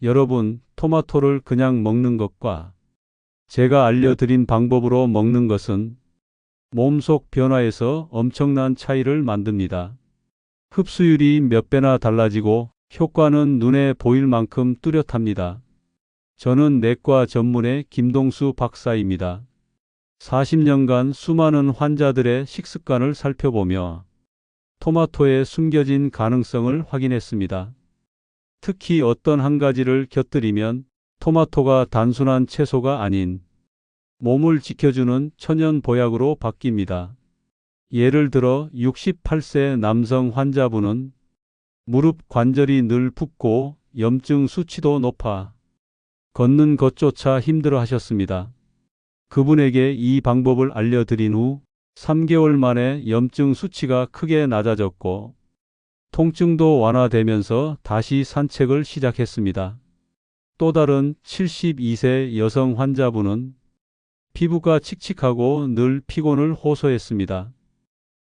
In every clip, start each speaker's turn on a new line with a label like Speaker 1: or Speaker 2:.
Speaker 1: 여러분, 토마토를 그냥 먹는 것과 제가 알려드린 방법으로 먹는 것은 몸속 변화에서 엄청난 차이를 만듭니다. 흡수율이 몇 배나 달라지고 효과는 눈에 보일 만큼 뚜렷합니다. 저는 내과 전문의 김동수 박사입니다. 40년간 수많은 환자들의 식습관을 살펴보며 토마토의 숨겨진 가능성을 확인했습니다. 특히 어떤 한 가지를 곁들이면 토마토가 단순한 채소가 아닌 몸을 지켜주는 천연 보약으로 바뀝니다. 예를 들어 68세 남성 환자분은 무릎 관절이 늘 붓고 염증 수치도 높아 걷는 것조차 힘들어 하셨습니다. 그분에게 이 방법을 알려드린 후 3개월 만에 염증 수치가 크게 낮아졌고 통증도 완화되면서 다시 산책을 시작했습니다. 또 다른 72세 여성 환자분은 피부가 칙칙하고 늘 피곤을 호소했습니다.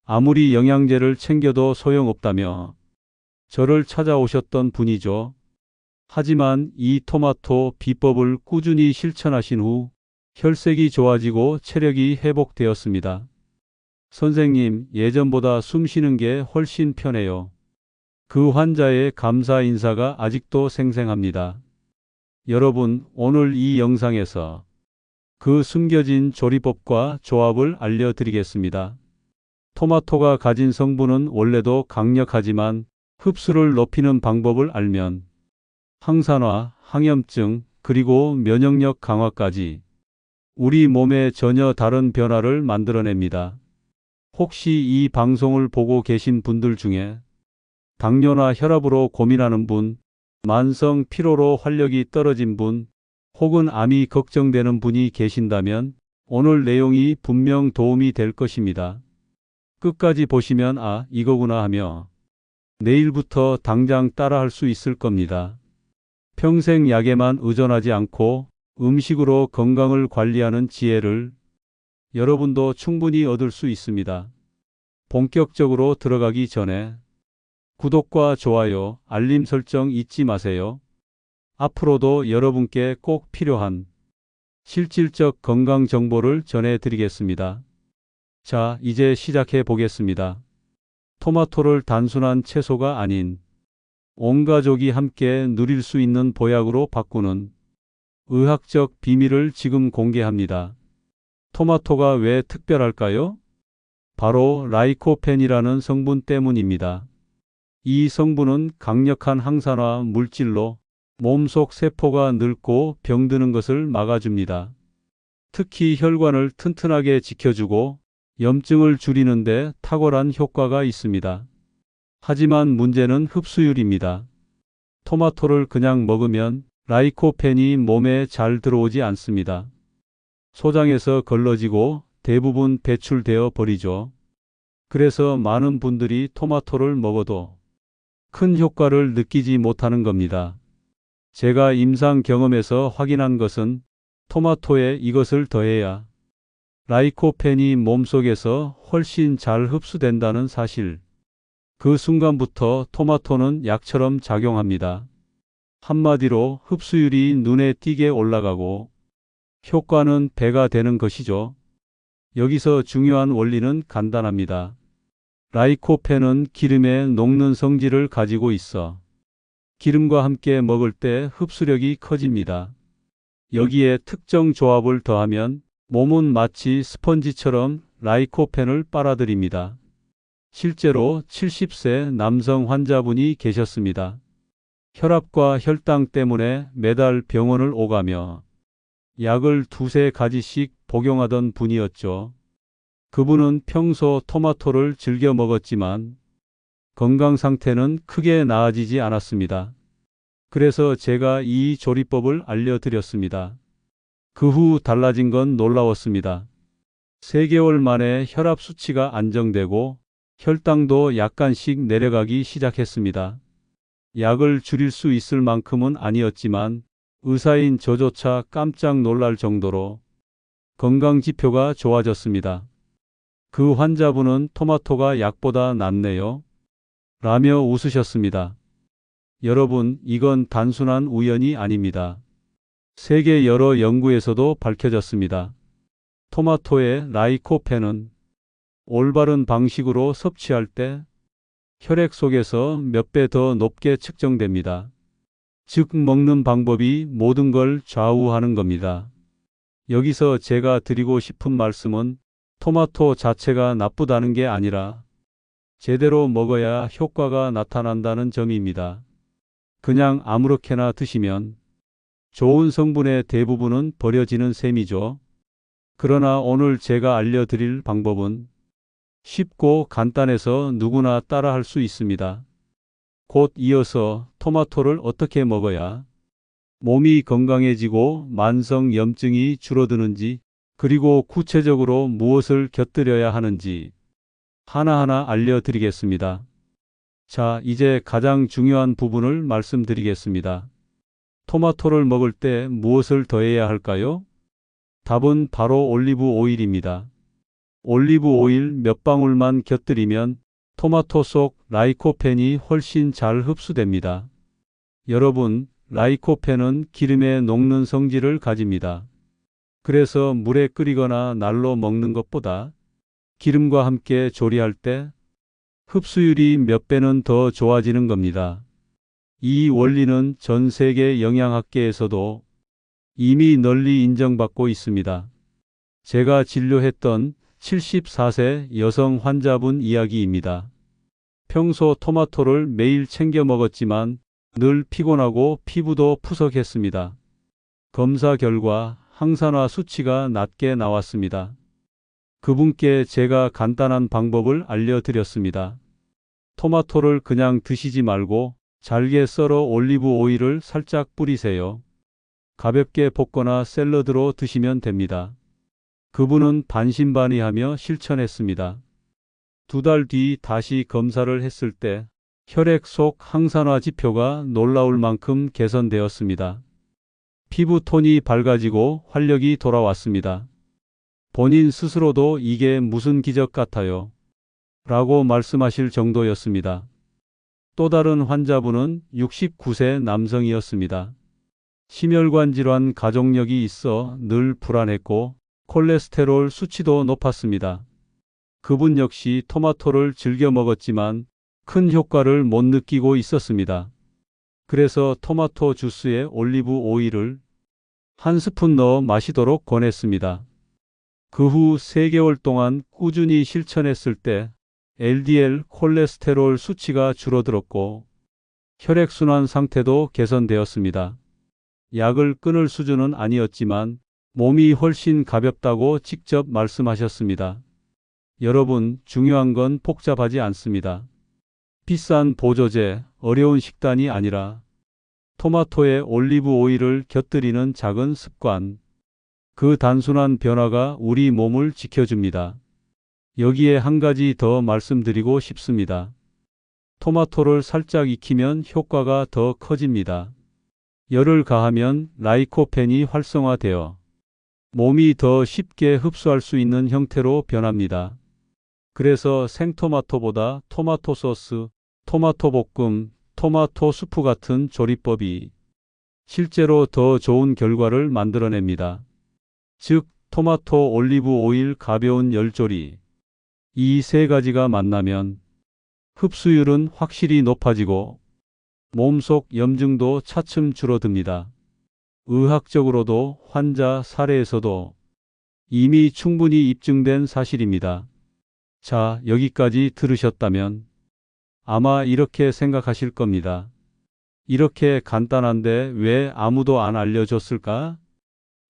Speaker 1: 아무리 영양제를 챙겨도 소용없다며 저를 찾아오셨던 분이죠. 하지만 이 토마토 비법을 꾸준히 실천하신 후 혈색이 좋아지고 체력이 회복되었습니다. 선생님, 예전보다 숨 쉬는 게 훨씬 편해요. 그 환자의 감사 인사가 아직도 생생합니다. 여러분, 오늘 이 영상에서 그 숨겨진 조리법과 조합을 알려드리겠습니다. 토마토가 가진 성분은 원래도 강력하지만 흡수를 높이는 방법을 알면 항산화, 항염증, 그리고 면역력 강화까지 우리 몸에 전혀 다른 변화를 만들어냅니다. 혹시 이 방송을 보고 계신 분들 중에 당뇨나 혈압으로 고민하는 분, 만성 피로로 활력이 떨어진 분, 혹은 암이 걱정되는 분이 계신다면 오늘 내용이 분명 도움이 될 것입니다. 끝까지 보시면 아, 이거구나 하며 내일부터 당장 따라할 수 있을 겁니다. 평생 약에만 의존하지 않고 음식으로 건강을 관리하는 지혜를 여러분도 충분히 얻을 수 있습니다. 본격적으로 들어가기 전에 구독과 좋아요, 알림 설정 잊지 마세요. 앞으로도 여러분께 꼭 필요한 실질적 건강 정보를 전해드리겠습니다. 자, 이제 시작해 보겠습니다. 토마토를 단순한 채소가 아닌 온 가족이 함께 누릴 수 있는 보약으로 바꾸는 의학적 비밀을 지금 공개합니다. 토마토가 왜 특별할까요? 바로 라이코펜이라는 성분 때문입니다. 이 성분은 강력한 항산화 물질로 몸속 세포가 늙고 병드는 것을 막아줍니다. 특히 혈관을 튼튼하게 지켜주고 염증을 줄이는 데 탁월한 효과가 있습니다. 하지만 문제는 흡수율입니다. 토마토를 그냥 먹으면 라이코펜이 몸에 잘 들어오지 않습니다. 소장에서 걸러지고 대부분 배출되어 버리죠. 그래서 많은 분들이 토마토를 먹어도 큰 효과를 느끼지 못하는 겁니다. 제가 임상 경험에서 확인한 것은 토마토에 이것을 더해야 라이코펜이 몸속에서 훨씬 잘 흡수된다는 사실. 그 순간부터 토마토는 약처럼 작용합니다. 한마디로 흡수율이 눈에 띄게 올라가고 효과는 배가 되는 것이죠. 여기서 중요한 원리는 간단합니다. 라이코펜은 기름에 녹는 성질을 가지고 있어 기름과 함께 먹을 때 흡수력이 커집니다. 여기에 특정 조합을 더하면 몸은 마치 스펀지처럼 라이코펜을 빨아들입니다. 실제로 70세 남성 환자분이 계셨습니다. 혈압과 혈당 때문에 매달 병원을 오가며 약을 두세 가지씩 복용하던 분이었죠. 그분은 평소 토마토를 즐겨 먹었지만 건강 상태는 크게 나아지지 않았습니다. 그래서 제가 이 조리법을 알려드렸습니다. 그 후 달라진 건 놀라웠습니다. 3개월 만에 혈압 수치가 안정되고 혈당도 약간씩 내려가기 시작했습니다. 약을 줄일 수 있을 만큼은 아니었지만 의사인 저조차 깜짝 놀랄 정도로 건강 지표가 좋아졌습니다. 그 환자분은 토마토가 약보다 낫네요 라며 웃으셨습니다. 여러분, 이건 단순한 우연이 아닙니다. 세계 여러 연구에서도 밝혀졌습니다. 토마토의 라이코펜은 올바른 방식으로 섭취할 때 혈액 속에서 몇 배 더 높게 측정됩니다. 즉, 먹는 방법이 모든 걸 좌우하는 겁니다. 여기서 제가 드리고 싶은 말씀은 토마토 자체가 나쁘다는 게 아니라 제대로 먹어야 효과가 나타난다는 점입니다. 그냥 아무렇게나 드시면 좋은 성분의 대부분은 버려지는 셈이죠. 그러나 오늘 제가 알려드릴 방법은 쉽고 간단해서 누구나 따라할 수 있습니다. 곧 이어서 토마토를 어떻게 먹어야 몸이 건강해지고 만성 염증이 줄어드는지, 그리고 구체적으로 무엇을 곁들여야 하는지 하나하나 알려드리겠습니다. 자, 이제 가장 중요한 부분을 말씀드리겠습니다. 토마토를 먹을 때 무엇을 더해야 할까요? 답은 바로 올리브 오일입니다. 올리브 오일 몇 방울만 곁들이면 토마토 속 라이코펜이 훨씬 잘 흡수됩니다. 여러분, 라이코펜은 기름에 녹는 성질을 가집니다. 그래서 물에 끓이거나 날로 먹는 것보다 기름과 함께 조리할 때 흡수율이 몇 배는 더 좋아지는 겁니다. 이 원리는 전 세계 영양학계에서도 이미 널리 인정받고 있습니다. 제가 진료했던 74세 여성 환자분 이야기입니다. 평소 토마토를 매일 챙겨 먹었지만 늘 피곤하고 피부도 푸석했습니다. 검사 결과 항산화 수치가 낮게 나왔습니다. 그분께 제가 간단한 방법을 알려드렸습니다. 토마토를 그냥 드시지 말고 잘게 썰어 올리브 오일을 살짝 뿌리세요. 가볍게 볶거나 샐러드로 드시면 됩니다. 그분은 반신반의하며 실천했습니다. 2달 뒤 다시 검사를 했을 때 혈액 속 항산화 지표가 놀라울 만큼 개선되었습니다. 피부 톤이 밝아지고 활력이 돌아왔습니다. 본인 스스로도 이게 무슨 기적 같아요 라고 말씀하실 정도였습니다. 또 다른 환자분은 69세 남성이었습니다. 심혈관 질환 가족력이 있어 늘 불안했고 콜레스테롤 수치도 높았습니다. 그분 역시 토마토를 즐겨 먹었지만 큰 효과를 못 느끼고 있었습니다. 그래서 토마토 주스에 올리브 오일을 한 스푼 넣어 마시도록 권했습니다. 그 후 3개월 동안 꾸준히 실천했을 때 LDL 콜레스테롤 수치가 줄어들었고 혈액순환 상태도 개선되었습니다. 약을 끊을 수준은 아니었지만 몸이 훨씬 가볍다고 직접 말씀하셨습니다. 여러분, 중요한 건 복잡하지 않습니다. 비싼 보조제, 어려운 식단이 아니라 토마토에 올리브 오일을 곁들이는 작은 습관. 그 단순한 변화가 우리 몸을 지켜줍니다. 여기에 한 가지 더 말씀드리고 싶습니다. 토마토를 살짝 익히면 효과가 더 커집니다. 열을 가하면 라이코펜이 활성화되어 몸이 더 쉽게 흡수할 수 있는 형태로 변합니다. 그래서 생토마토보다 토마토 소스, 토마토 볶음, 토마토 수프 같은 조리법이 실제로 더 좋은 결과를 만들어냅니다. 즉, 토마토, 올리브 오일, 가벼운 열조리. 이 3가지가 만나면 흡수율은 확실히 높아지고 몸속 염증도 차츰 줄어듭니다. 의학적으로도 환자 사례에서도 이미 충분히 입증된 사실입니다. 자, 여기까지 들으셨다면 아마 이렇게 생각하실 겁니다. 이렇게 간단한데 왜 아무도 안 알려줬을까?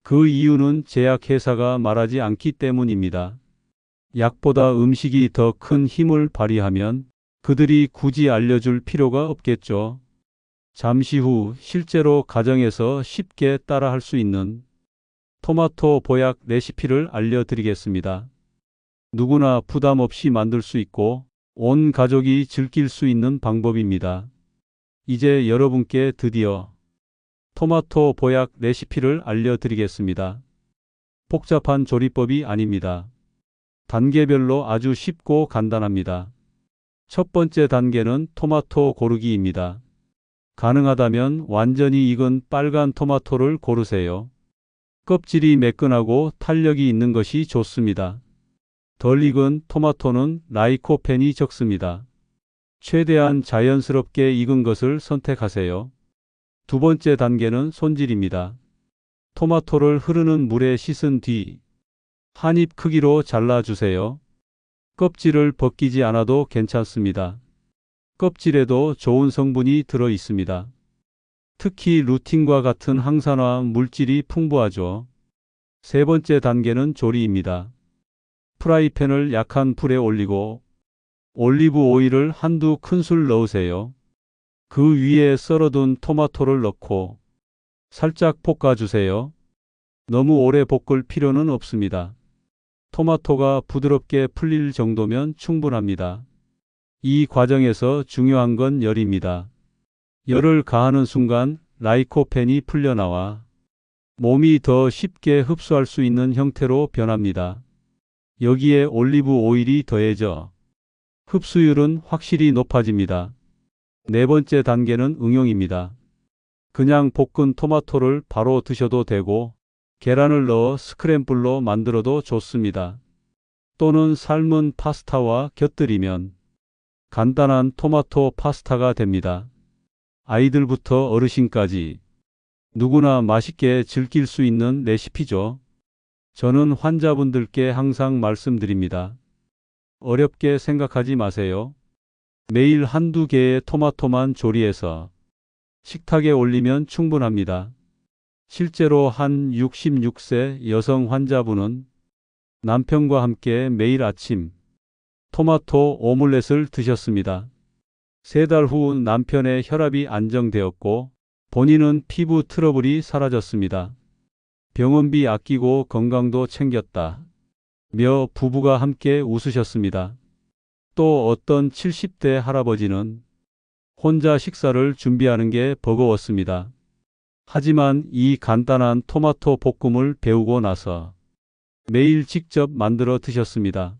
Speaker 1: 그 이유는 제약회사가 말하지 않기 때문입니다. 약보다 음식이 더 큰 힘을 발휘하면 그들이 굳이 알려줄 필요가 없겠죠. 잠시 후 실제로 가정에서 쉽게 따라할 수 있는 토마토 보약 레시피를 알려드리겠습니다. 누구나 부담 없이 만들 수 있고 온 가족이 즐길 수 있는 방법입니다. 이제 여러분께 드디어 토마토 보약 레시피를 알려드리겠습니다. 복잡한 조리법이 아닙니다. 단계별로 아주 쉽고 간단합니다. 첫 번째 단계는 토마토 고르기입니다. 가능하다면 완전히 익은 빨간 토마토를 고르세요. 껍질이 매끈하고 탄력이 있는 것이 좋습니다. 덜 익은 토마토는 라이코펜이 적습니다. 최대한 자연스럽게 익은 것을 선택하세요. 두 번째 단계는 손질입니다. 토마토를 흐르는 물에 씻은 뒤 한 입 크기로 잘라주세요. 껍질을 벗기지 않아도 괜찮습니다. 껍질에도 좋은 성분이 들어 있습니다. 특히 루틴과 같은 항산화 물질이 풍부하죠. 세 번째 단계는 조리입니다. 프라이팬을 약한 불에 올리고 올리브 오일을 한두 큰술 넣으세요. 그 위에 썰어둔 토마토를 넣고 살짝 볶아주세요. 너무 오래 볶을 필요는 없습니다. 토마토가 부드럽게 풀릴 정도면 충분합니다. 이 과정에서 중요한 건 열입니다. 열을 가하는 순간 라이코펜이 풀려나와 몸이 더 쉽게 흡수할 수 있는 형태로 변합니다. 여기에 올리브 오일이 더해져 흡수율은 확실히 높아집니다. 네 번째 단계는 응용입니다. 그냥 볶은 토마토를 바로 드셔도 되고 계란을 넣어 스크램블로 만들어도 좋습니다. 또는 삶은 파스타와 곁들이면 간단한 토마토 파스타가 됩니다. 아이들부터 어르신까지 누구나 맛있게 즐길 수 있는 레시피죠. 저는 환자분들께 항상 말씀드립니다. 어렵게 생각하지 마세요. 매일 한두 개의 토마토만 조리해서 식탁에 올리면 충분합니다. 실제로 한 66세 여성 환자분은 남편과 함께 매일 아침 토마토 오믈렛을 드셨습니다. 3달 후 남편의 혈압이 안정되었고 본인은 피부 트러블이 사라졌습니다. 병원비 아끼고 건강도 챙겼다. 며 부부가 함께 웃으셨습니다. 또 어떤 70대 할아버지는 혼자 식사를 준비하는 게 버거웠습니다. 하지만 이 간단한 토마토 볶음을 배우고 나서 매일 직접 만들어 드셨습니다.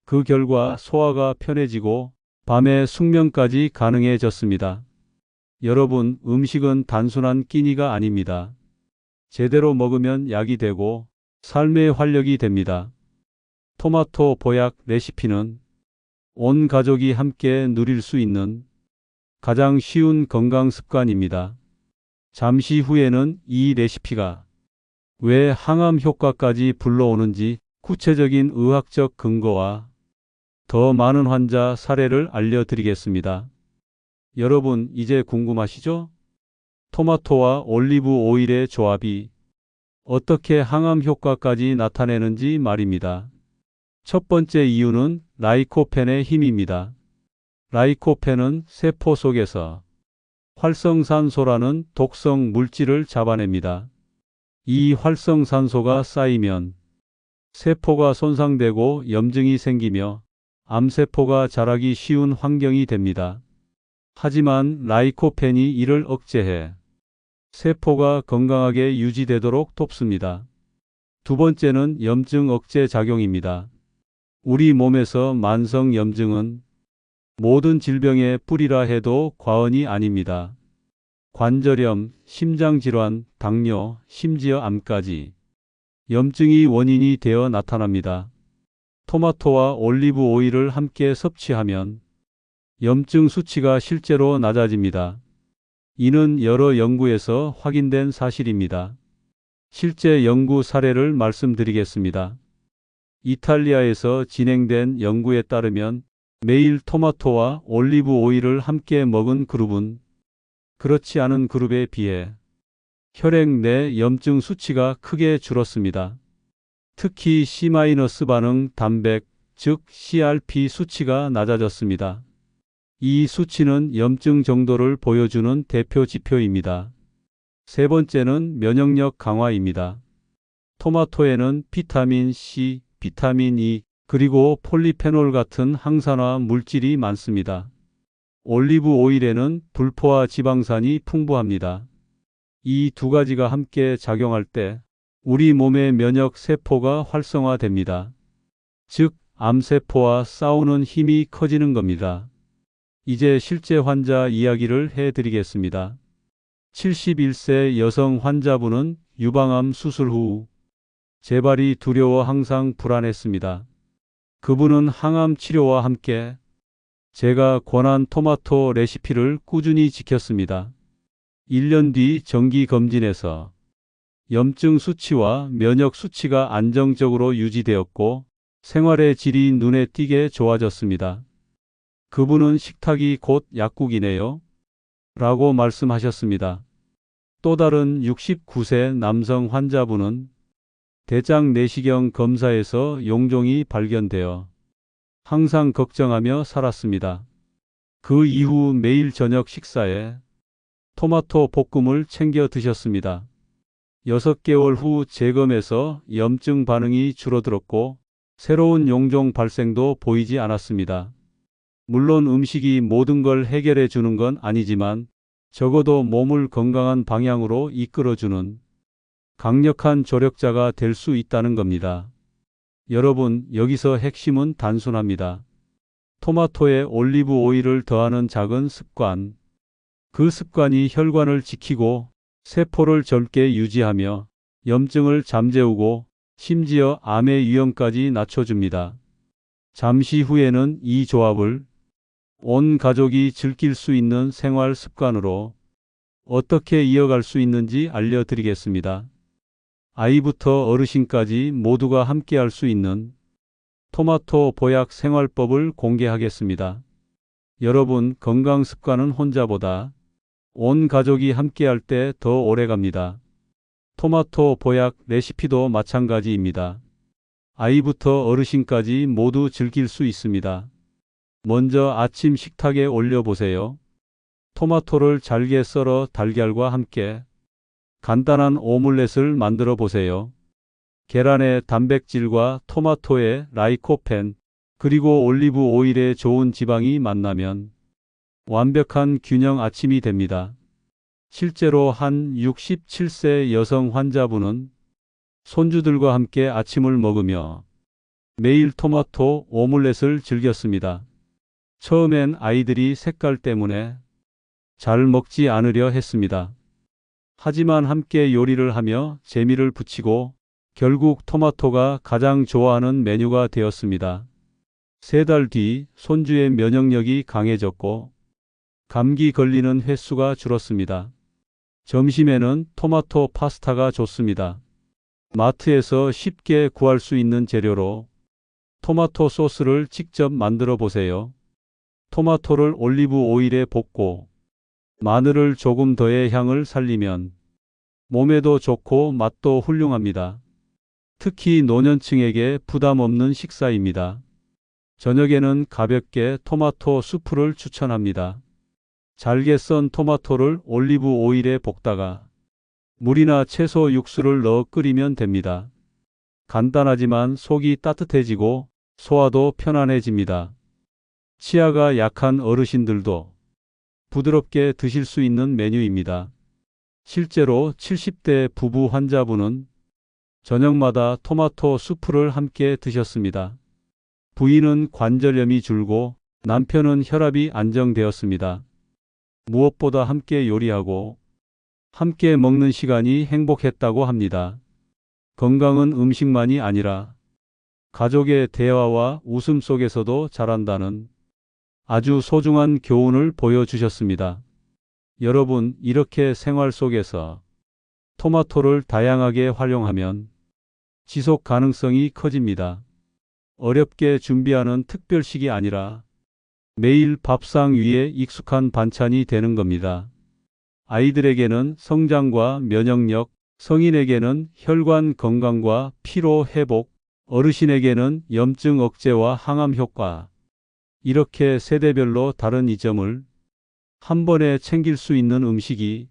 Speaker 1: 그 결과 소화가 편해지고 밤에 숙면까지 가능해졌습니다. 여러분, 음식은 단순한 끼니가 아닙니다. 제대로 먹으면 약이 되고 삶의 활력이 됩니다. 토마토 보약 레시피는 온 가족이 함께 누릴 수 있는 가장 쉬운 건강 습관입니다. 잠시 후에는 이 레시피가 왜 항암 효과까지 불러오는지 구체적인 의학적 근거와 더 많은 환자 사례를 알려드리겠습니다. 여러분, 이제 궁금하시죠? 토마토와 올리브 오일의 조합이 어떻게 항암 효과까지 나타내는지 말입니다. 첫 번째 이유는 라이코펜의 힘입니다. 라이코펜은 세포 속에서 활성산소라는 독성 물질을 잡아냅니다. 이 활성산소가 쌓이면 세포가 손상되고 염증이 생기며 암세포가 자라기 쉬운 환경이 됩니다. 하지만 라이코펜이 이를 억제해 세포가 건강하게 유지되도록 돕습니다. 두 번째는 염증 억제 작용입니다. 우리 몸에서 만성 염증은 모든 질병의 뿌리라 해도 과언이 아닙니다. 관절염, 심장질환, 당뇨, 심지어 암까지 염증이 원인이 되어 나타납니다. 토마토와 올리브 오일을 함께 섭취하면 염증 수치가 실제로 낮아집니다. 이는 여러 연구에서 확인된 사실입니다. 실제 연구 사례를 말씀드리겠습니다. 이탈리아에서 진행된 연구에 따르면 매일 토마토와 올리브 오일을 함께 먹은 그룹은 그렇지 않은 그룹에 비해 혈액 내 염증 수치가 크게 줄었습니다. 특히 C- 반응 단백, 즉 CRP 수치가 낮아졌습니다. 이 수치는 염증 정도를 보여주는 대표 지표입니다. 세 번째는 면역력 강화입니다. 토마토에는 비타민 C, 비타민 E, 그리고 폴리페놀 같은 항산화 물질이 많습니다. 올리브 오일에는 불포화 지방산이 풍부합니다. 이 두 가지가 함께 작용할 때 우리 몸의 면역 세포가 활성화됩니다. 즉, 암세포와 싸우는 힘이 커지는 겁니다. 이제 실제 환자 이야기를 해드리겠습니다. 71세 여성 환자분은 유방암 수술 후 재발이 두려워 항상 불안했습니다. 그분은 항암 치료와 함께 제가 권한 토마토 레시피를 꾸준히 지켰습니다. 1년 뒤 정기 검진에서 염증 수치와 면역 수치가 안정적으로 유지되었고 생활의 질이 눈에 띄게 좋아졌습니다. 그분은 식탁이 곧 약국이네요. 라고 말씀하셨습니다. 또 다른 69세 남성 환자분은 대장 내시경 검사에서 용종이 발견되어 항상 걱정하며 살았습니다. 그 이후 매일 저녁 식사에 토마토 볶음을 챙겨 드셨습니다. 6개월 후 재검에서 염증 반응이 줄어들었고 새로운 용종 발생도 보이지 않았습니다. 물론 음식이 모든 걸 해결해 주는 건 아니지만 적어도 몸을 건강한 방향으로 이끌어주는 강력한 조력자가 될 수 있다는 겁니다. 여러분, 여기서 핵심은 단순합니다. 토마토에 올리브 오일을 더하는 작은 습관. 그 습관이 혈관을 지키고 세포를 젊게 유지하며 염증을 잠재우고 심지어 암의 위험까지 낮춰줍니다. 잠시 후에는 이 조합을 온 가족이 즐길 수 있는 생활 습관으로 어떻게 이어갈 수 있는지 알려드리겠습니다. 아이부터 어르신까지 모두가 함께할 수 있는 토마토 보약 생활법을 공개하겠습니다. 여러분, 건강 습관은 혼자보다 온 가족이 함께할 때 더 오래갑니다. 토마토 보약 레시피도 마찬가지입니다. 아이부터 어르신까지 모두 즐길 수 있습니다. 먼저 아침 식탁에 올려보세요. 토마토를 잘게 썰어 달걀과 함께 간단한 오믈렛을 만들어 보세요. 계란의 단백질과 토마토의 라이코펜, 그리고 올리브 오일의 좋은 지방이 만나면 완벽한 균형 아침이 됩니다. 실제로 한 67세 여성 환자분은 손주들과 함께 아침을 먹으며 매일 토마토 오믈렛을 즐겼습니다. 처음엔 아이들이 색깔 때문에 잘 먹지 않으려 했습니다. 하지만 함께 요리를 하며 재미를 붙이고 결국 토마토가 가장 좋아하는 메뉴가 되었습니다. 3달 뒤 손주의 면역력이 강해졌고 감기 걸리는 횟수가 줄었습니다. 점심에는 토마토 파스타가 좋습니다. 마트에서 쉽게 구할 수 있는 재료로 토마토 소스를 직접 만들어 보세요. 토마토를 올리브 오일에 볶고 마늘을 조금 더해 향을 살리면 몸에도 좋고 맛도 훌륭합니다. 특히 노년층에게 부담 없는 식사입니다. 저녁에는 가볍게 토마토 수프를 추천합니다. 잘게 썬 토마토를 올리브 오일에 볶다가 물이나 채소 육수를 넣어 끓이면 됩니다. 간단하지만 속이 따뜻해지고 소화도 편안해집니다. 치아가 약한 어르신들도 부드럽게 드실 수 있는 메뉴입니다. 실제로 70대 부부 환자분은 저녁마다 토마토 수프를 함께 드셨습니다. 부인은 관절염이 줄고 남편은 혈압이 안정되었습니다. 무엇보다 함께 요리하고 함께 먹는 시간이 행복했다고 합니다. 건강은 음식만이 아니라 가족의 대화와 웃음 속에서도 자란다는 아주 소중한 교훈을 보여주셨습니다. 여러분, 이렇게 생활 속에서 토마토를 다양하게 활용하면 지속 가능성이 커집니다. 어렵게 준비하는 특별식이 아니라 매일 밥상 위에 익숙한 반찬이 되는 겁니다. 아이들에게는 성장과 면역력, 성인에게는 혈관 건강과 피로 회복, 어르신에게는 염증 억제와 항암 효과. 이렇게 세대별로 다른 이점을 한 번에 챙길 수 있는 음식이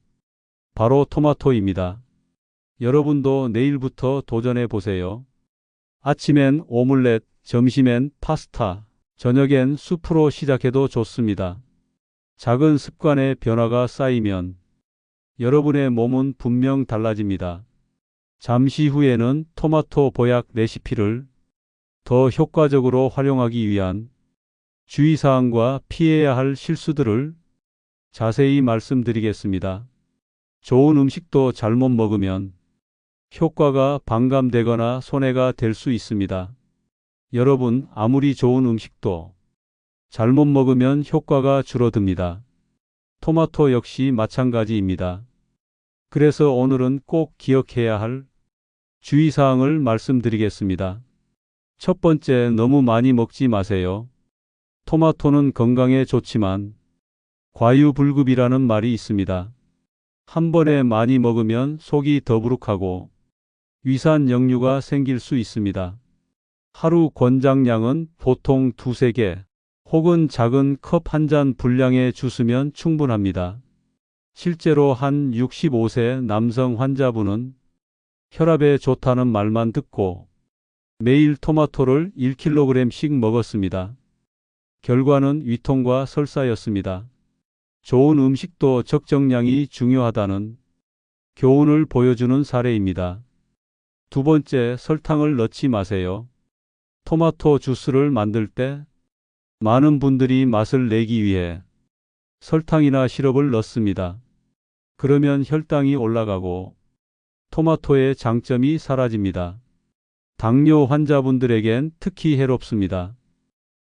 Speaker 1: 바로 토마토입니다. 여러분도 내일부터 도전해 보세요. 아침엔 오믈렛, 점심엔 파스타, 저녁엔 수프로 시작해도 좋습니다. 작은 습관의 변화가 쌓이면 여러분의 몸은 분명 달라집니다. 잠시 후에는 토마토 보약 레시피를 더 효과적으로 활용하기 위한 주의사항과 피해야 할 실수들을 자세히 말씀드리겠습니다. 좋은 음식도 잘못 먹으면 효과가 반감되거나 손해가 될 수 있습니다. 여러분, 아무리 좋은 음식도 잘못 먹으면 효과가 줄어듭니다. 토마토 역시 마찬가지입니다. 그래서 오늘은 꼭 기억해야 할 주의사항을 말씀드리겠습니다. 첫 번째, 너무 많이 먹지 마세요. 토마토는 건강에 좋지만 과유불급이라는 말이 있습니다. 한 번에 많이 먹으면 속이 더부룩하고 위산 역류가 생길 수 있습니다. 하루 권장량은 보통 2~3개 혹은 작은 컵 한 잔 분량의 주스면 충분합니다. 실제로 한 65세 남성 환자분은 혈압에 좋다는 말만 듣고 매일 토마토를 1kg씩 먹었습니다. 결과는 위통과 설사였습니다. 좋은 음식도 적정량이 중요하다는 교훈을 보여주는 사례입니다. 두 번째, 설탕을 넣지 마세요. 토마토 주스를 만들 때 많은 분들이 맛을 내기 위해 설탕이나 시럽을 넣습니다. 그러면 혈당이 올라가고 토마토의 장점이 사라집니다. 당뇨 환자분들에겐 특히 해롭습니다.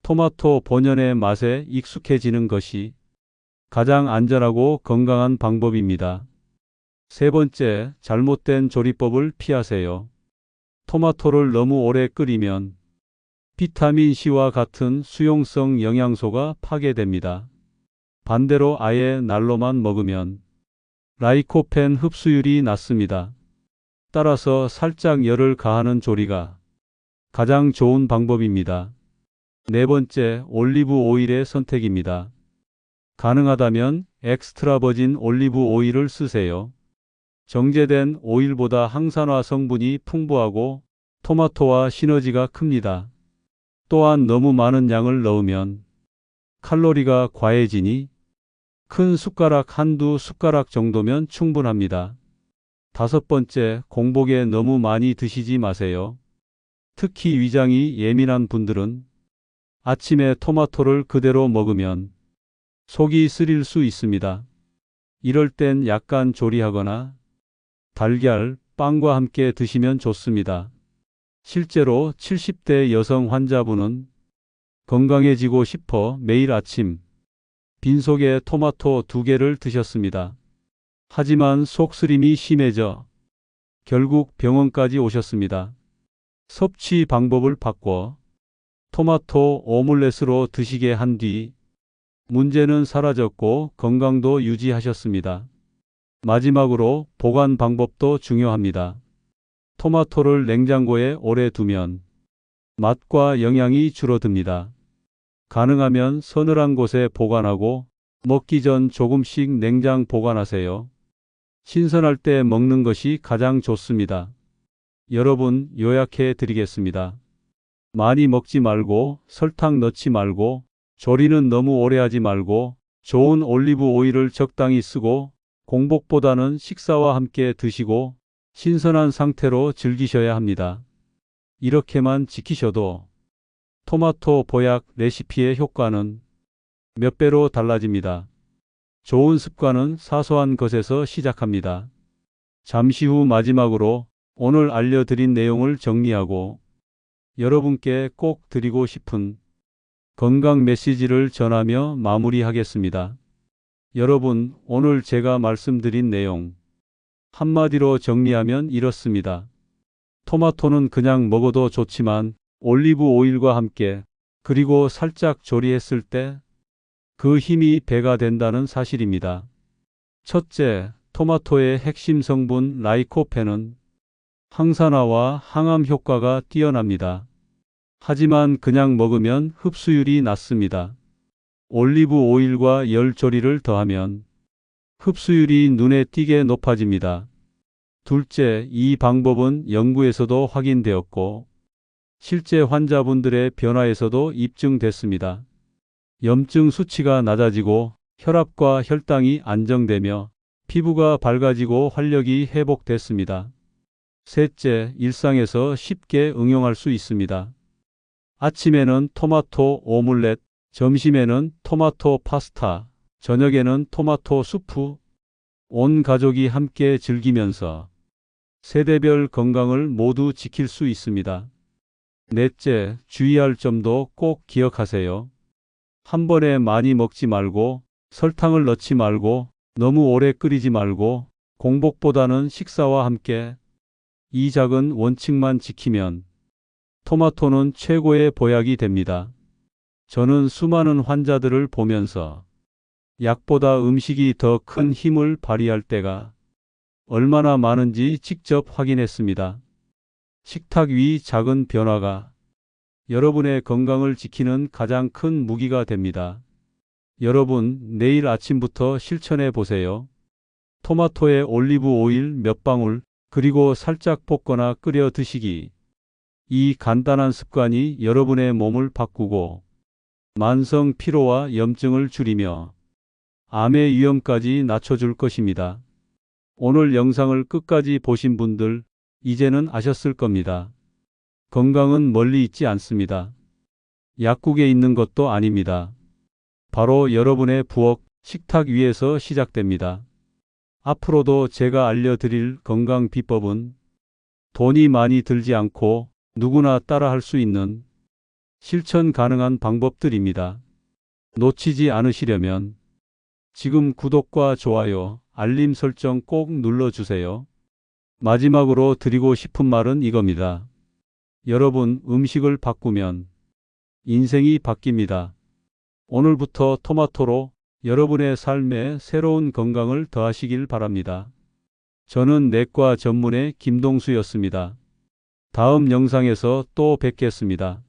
Speaker 1: 토마토 본연의 맛에 익숙해지는 것이 가장 안전하고 건강한 방법입니다. 세 번째, 잘못된 조리법을 피하세요. 토마토를 너무 오래 끓이면 비타민C와 같은 수용성 영양소가 파괴됩니다. 반대로 아예 날로만 먹으면 라이코펜 흡수율이 낮습니다. 따라서 살짝 열을 가하는 조리가 가장 좋은 방법입니다. 네 번째, 올리브 오일의 선택입니다. 가능하다면 엑스트라 버진 올리브 오일을 쓰세요. 정제된 오일보다 항산화 성분이 풍부하고 토마토와 시너지가 큽니다. 또한 너무 많은 양을 넣으면 칼로리가 과해지니 큰 숟가락 한두 숟가락 정도면 충분합니다. 다섯 번째, 공복에 너무 많이 드시지 마세요. 특히 위장이 예민한 분들은 아침에 토마토를 그대로 먹으면 속이 쓰릴 수 있습니다. 이럴 땐 약간 조리하거나 달걀, 빵과 함께 드시면 좋습니다. 실제로 70대 여성 환자분은 건강해지고 싶어 매일 아침 빈속에 토마토 2개를 드셨습니다. 하지만 속쓰림이 심해져 결국 병원까지 오셨습니다. 섭취 방법을 바꿔 토마토 오믈렛으로 드시게 한 뒤 문제는 사라졌고 건강도 유지하셨습니다. 마지막으로 보관 방법도 중요합니다. 토마토를 냉장고에 오래 두면 맛과 영양이 줄어듭니다. 가능하면 서늘한 곳에 보관하고 먹기 전 조금씩 냉장 보관하세요. 신선할 때 먹는 것이 가장 좋습니다. 여러분, 요약해 드리겠습니다. 많이 먹지 말고 설탕 넣지 말고 조리는 너무 오래 하지 말고 좋은 올리브 오일을 적당히 쓰고 공복보다는 식사와 함께 드시고 신선한 상태로 즐기셔야 합니다. 이렇게만 지키셔도 토마토 보약 레시피의 효과는 몇 배로 달라집니다. 좋은 습관은 사소한 것에서 시작합니다. 잠시 후 마지막으로 오늘 알려드린 내용을 정리하고 여러분께 꼭 드리고 싶은 건강 메시지를 전하며 마무리하겠습니다. 여러분, 오늘 제가 말씀드린 내용 한마디로 정리하면 이렇습니다. 토마토는 그냥 먹어도 좋지만 올리브 오일과 함께 그리고 살짝 조리했을 때 그 힘이 배가 된다는 사실입니다. 첫째, 토마토의 핵심 성분 라이코펜은 항산화와 항암 효과가 뛰어납니다. 하지만 그냥 먹으면 흡수율이 낮습니다. 올리브 오일과 열 조리를 더하면 흡수율이 눈에 띄게 높아집니다. 둘째, 이 방법은 연구에서도 확인되었고 실제 환자분들의 변화에서도 입증됐습니다. 염증 수치가 낮아지고 혈압과 혈당이 안정되며 피부가 밝아지고 활력이 회복됐습니다. 셋째, 일상에서 쉽게 응용할 수 있습니다. 아침에는 토마토 오믈렛, 점심에는 토마토 파스타, 저녁에는 토마토 수프. 온 가족이 함께 즐기면서 세대별 건강을 모두 지킬 수 있습니다. 넷째, 주의할 점도 꼭 기억하세요. 한 번에 많이 먹지 말고, 설탕을 넣지 말고, 너무 오래 끓이지 말고, 공복보다는 식사와 함께 이 작은 원칙만 지키면 토마토는 최고의 보약이 됩니다. 저는 수많은 환자들을 보면서 약보다 음식이 더 큰 힘을 발휘할 때가 얼마나 많은지 직접 확인했습니다. 식탁 위 작은 변화가 여러분의 건강을 지키는 가장 큰 무기가 됩니다. 여러분, 내일 아침부터 실천해 보세요. 토마토에 올리브 오일 몇 방울, 그리고 살짝 볶거나 끓여 드시기. 이 간단한 습관이 여러분의 몸을 바꾸고 만성 피로와 염증을 줄이며 암의 위험까지 낮춰줄 것입니다. 오늘 영상을 끝까지 보신 분들, 이제는 아셨을 겁니다. 건강은 멀리 있지 않습니다. 약국에 있는 것도 아닙니다. 바로 여러분의 부엌, 식탁 위에서 시작됩니다. 앞으로도 제가 알려드릴 건강 비법은 돈이 많이 들지 않고 누구나 따라할 수 있는 실천 가능한 방법들입니다. 놓치지 않으시려면 지금 구독과 좋아요, 알림 설정 꼭 눌러주세요. 마지막으로 드리고 싶은 말은 이겁니다. 여러분, 음식을 바꾸면 인생이 바뀝니다. 오늘부터 토마토로 여러분의 삶에 새로운 건강을 더하시길 바랍니다. 저는 내과 전문의 김동수였습니다. 다음 영상에서 또 뵙겠습니다.